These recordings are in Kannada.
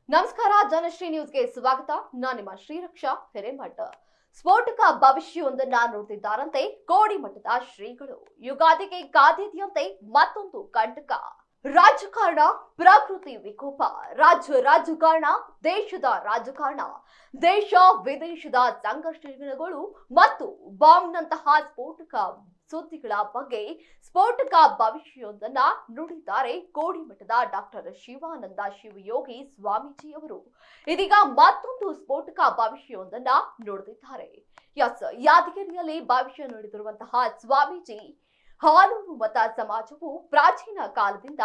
ನಮಸ್ಕಾರ, ಜನಶ್ರೀ ನ್ಯೂಸ್ಗೆ ಸ್ವಾಗತ. ನಾನು ನಿಮ್ಮ ಶ್ರೀರಕ್ಷಾ ಹಿರೇಮಠ. ಸ್ಫೋಟಕ ಭವಿಷ್ಯವೊಂದನ್ನ ನೋಡ್ತಿದ್ದಾರಂತೆ ಕೋಡಿಮಠದ ಶ್ರೀಗಳು. ಯುಗಾದಿಗೆ ಕಾದಿದೆಯಂತೆ ಮತ್ತೊಂದು ಕಂಟಕ. ರಾಜಕಾರಣ, ಪ್ರಕೃತಿ ವಿಕೋಪ, ರಾಜಕಾರಣ, ದೇಶದ ರಾಜಕಾರಣ, ದೇಶ ವಿದೇಶದ ಸಂಘರ್ಷಗಳು ಮತ್ತು ಬಾಂಬ್ನಂತಹ ಸ್ಫೋಟಕ ಸುದ್ದಿಗಳ ಬಗ್ಗೆ ಸ್ಫೋಟಕ ಭವಿಷ್ಯವೊಂದನ್ನ ನುಡಿದ್ದಾರೆ ಕೋಡಿಮಠದ ಡಾಕ್ಟರ್ ಶಿವಾನಂದ ಶಿವಯೋಗಿ ಸ್ವಾಮೀಜಿ ಅವರು. ಇದೀಗ ಮತ್ತೊಂದು ಸ್ಫೋಟಕ ಭವಿಷ್ಯವೊಂದನ್ನ ನುಡಿದಿದ್ದಾರೆ. ಯಾದಗಿರಿಯಲ್ಲಿ ಭವಿಷ್ಯ ನುಡಿದಿರುವಂತಹ ಸ್ವಾಮೀಜಿ, ಹಾಲೂರು ಮತ ಸಮಾಜವು ಪ್ರಾಚೀನ ಕಾಲದಿಂದ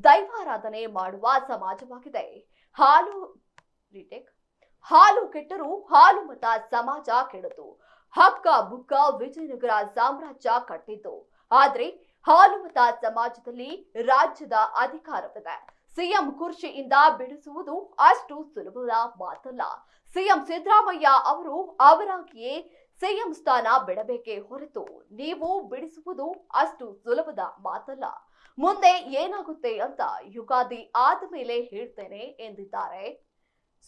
ದೈವಾರಾಧನೆ ಮಾಡುವ ಸಮಾಜವಾಗಿದೆ. ಹಾಲು ಕೆಟ್ಟರೂ ಹಾಲು ಮತ ಸಮಾಜ ಕೆಡತು. ಹಕ್ಕ ಬುಕ್ಕ ವಿಜಯನಗರ ಸಾಮ್ರಾಜ್ಯ ಕಟ್ಟಿದ್ದು. ಆದ್ರೆ ಹಾಲು ಮತ ಸಮಾಜದಲ್ಲಿ ರಾಜ್ಯದ ಅಧಿಕಾರವಿದೆ. ಸಿಎಂ ಕುರ್ಚಿಯಿಂದ ಬಿಡಿಸುವುದು ಅಷ್ಟು ಸುಲಭದ ಮಾತಲ್ಲ. ಸಿಎಂ ಸಿದ್ದರಾಮಯ್ಯ ಅವರು ಅವರಾಗಿಯೇ ಸಿಎಂ ಸ್ಥಾನ ಬಿಡಬೇಕೇ ಹೊರತು ನೀವು ಬಿಡಿಸುವುದು ಅಷ್ಟು ಸುಲಭದ ಮಾತಲ್ಲ. ಮುಂದೆ ಏನಾಗುತ್ತೆ ಅಂತ ಯುಗಾದಿ ಆದ ಮೇಲೆ ಹೇಳ್ತೇನೆ ಎಂದಿದ್ದಾರೆ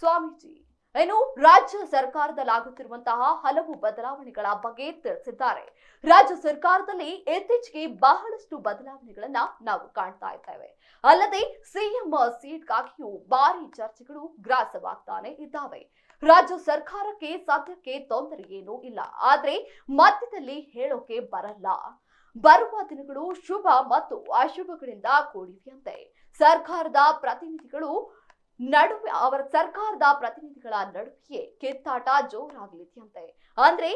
ಸ್ವಾಮೀಜಿ. ಇನ್ನು ರಾಜ್ಯ ಸರ್ಕಾರದಲ್ಲಾಗುತ್ತಿರುವಂತಹ ಹಲವು ಬದಲಾವಣೆಗಳ ಬಗ್ಗೆ ತಿಳಿಸಿದ್ದಾರೆ. ರಾಜ್ಯ ಸರ್ಕಾರದಲ್ಲಿ ಇತ್ತೀಚೆಗೆ ಬಹಳಷ್ಟು ಬದಲಾವಣೆಗಳನ್ನ ನಾವು ಕಾಣ್ತಾ ಇದ್ದೇವೆ. ಅಲ್ಲದೆ ಸಿಎಂ ಸೀಟ್ಗಾಗಿಯೂ ಭಾರಿ ಚರ್ಚೆಗಳು ಗ್ರಾಸವಾಗ್ತಾನೆ ಇದ್ದಾವೆ. ರಾಜ್ಯ ಸರ್ಕಾರಕ್ಕೆ ಸದ್ಯಕ್ಕೆ ತೊಂದರೆ ಏನೂ ಇಲ್ಲ, ಆದ್ರೆ ಮಧ್ಯದಲ್ಲಿ ಹೇಳೋಕೆ ಬರಲ್ಲ. ಬರುವ ದಿನಗಳು ಶುಭ ಮತ್ತು ಅಶುಭಗಳಿಂದ ಕೂಡಿವೆಯಂತೆ. ಸರ್ಕಾರದ ಪ್ರತಿನಿಧಿಗಳ ನಡುವೆಯೇ ಕಿತ್ತಾಟ ಜೋರಾಗಲಿದೆಯಂತೆ. ಅಂದ್ರೆ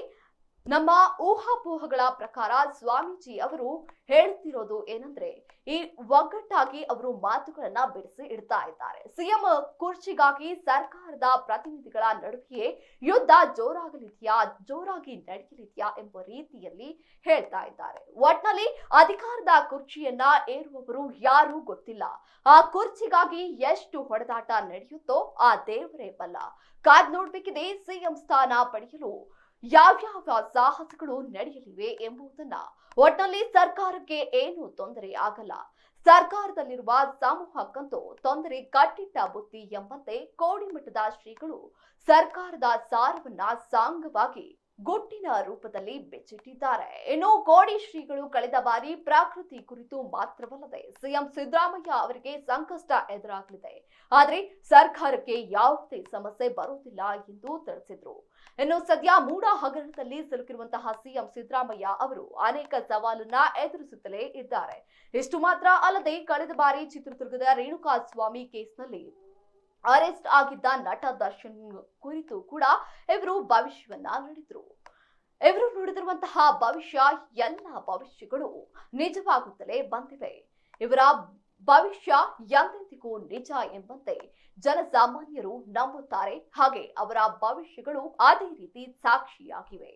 ನಮ್ಮ ಊಹಾಪೋಹಗಳ ಪ್ರಕಾರ ಸ್ವಾಮೀಜಿ ಅವರು ಹೇಳ್ತಿರೋದು ಏನಂದ್ರೆ, ಈ ಒಗ್ಗಟ್ಟಾಗಿ ಅವರು ಮಾತುಗಳನ್ನ ಬಿಡಿಸಿ ಇಡ್ತಾ ಇದ್ದಾರೆ. ಸಿಎಂ ಕುರ್ಚಿಗಾಗಿ ಸರ್ಕಾರದ ಪ್ರತಿನಿಧಿಗಳ ನಡುವೆಯೇ ಯುದ್ಧ ಜೋರಾಗಿ ನಡೆಯಲಿದೆಯಾ ಎಂಬ ರೀತಿಯಲ್ಲಿ ಹೇಳ್ತಾ ಇದ್ದಾರೆ. ಒಟ್ನಲ್ಲಿ ಅಧಿಕಾರದ ಕುರ್ಚಿಯನ್ನ ಏರುವವರು ಯಾರು ಗೊತ್ತಿಲ್ಲ. ಆ ಕುರ್ಚಿಗಾಗಿ ಎಷ್ಟು ಹೊಡೆದಾಟ ನಡೆಯುತ್ತೋ ಆ ದೇವರೇ ಬಲ್ಲ. ಕಾದ್ ನೋಡ್ಬೇಕಿದೆ ಸಿಎಂ ಸ್ಥಾನ ಪಡೆಯಲು ಯಾವ್ಯಾವ ಸಾಹಸಗಳು ನಡೆಯಲಿವೆ ಎಂಬುದನ್ನ. ಒಟ್ನಲ್ಲಿ ಸರ್ಕಾರಕ್ಕೆ ಏನು ತೊಂದರೆ ಆಗಲ್ಲ. ಸರ್ಕಾರದಲ್ಲಿರುವ ಸಮೂಹಕ್ಕಂತೂ ತೊಂದರೆ ಕಟ್ಟಿಟ್ಟ ಬುತ್ತಿ ಎಂಬಂತೆ ಕೋಡಿಮಠದ ಶ್ರೀಗಳು ಸರ್ಕಾರದ ಸಾರವನ್ನ ಸಾಂಗವಾಗಿ ಗುಟ್ಟಿನ ರೂಪದಲ್ಲಿ ಬೆಚ್ಚಿಟ್ಟಿದ್ದಾರೆ. ಇನ್ನು ಕೋಡಿ ಶ್ರೀಗಳು ಕಳೆದ ಬಾರಿ ಪ್ರಕೃತಿ ಕುರಿತು ಮಾತ್ರವಲ್ಲದೆ ಸಿಎಂ ಸಿದ್ದರಾಮಯ್ಯ ಅವರಿಗೆ ಸಂಕಷ್ಟ ಎದುರಾಗಲಿದೆ, ಆದ್ರೆ ಸರ್ಕಾರಕ್ಕೆ ಯಾವುದೇ ಸಮಸ್ಯೆ ಬರುವುದಿಲ್ಲ ಎಂದು ತಿಳಿಸಿದ್ರು. ಇನ್ನು ಸದ್ಯ ಮೂಡ ಹಗರಣದಲ್ಲಿ ಸಿಲುಕಿರುವಂತಹ ಸಿಎಂ ಸಿದ್ದರಾಮಯ್ಯ ಅವರು ಅನೇಕ ಸವಾಲನ್ನ ಎದುರಿಸುತ್ತಲೇ ಇದ್ದಾರೆ. ಇಷ್ಟು ಮಾತ್ರ ಅಲ್ಲದೆ ಕಳೆದ ಬಾರಿ ಚಿತ್ರದುರ್ಗದ ರೇಣುಕಾಸ್ವಾಮಿ ಕೇಸ್ನಲ್ಲಿ ಅರೆಸ್ಟ್ ಆಗಿದ್ದ ನಟ ದರ್ಶನ್ ಕುರಿತು ಕೂಡ ಇವರು ಭವಿಷ್ಯವನ್ನ ನುಡಿದ್ರು. ಇವರು ನುಡಿದಿರುವಂತಹ ಭವಿಷ್ಯ ಎಲ್ಲ ಭವಿಷ್ಯಗಳು ನಿಜವಾಗುತ್ತಲೇ ಬಂದಿವೆ. ಇವರ ಭವಿಷ್ಯ ಎಂದೆಂದಿಗೂ ನಿಜ ಎಂಬಂತೆ ಜನಸಾಮಾನ್ಯರು ನಂಬುತ್ತಾರೆ. ಹಾಗೆ ಅವರ ಭವಿಷ್ಯಗಳು ಅದೇ ರೀತಿ ಸಾಕ್ಷಿಯಾಗಿವೆ.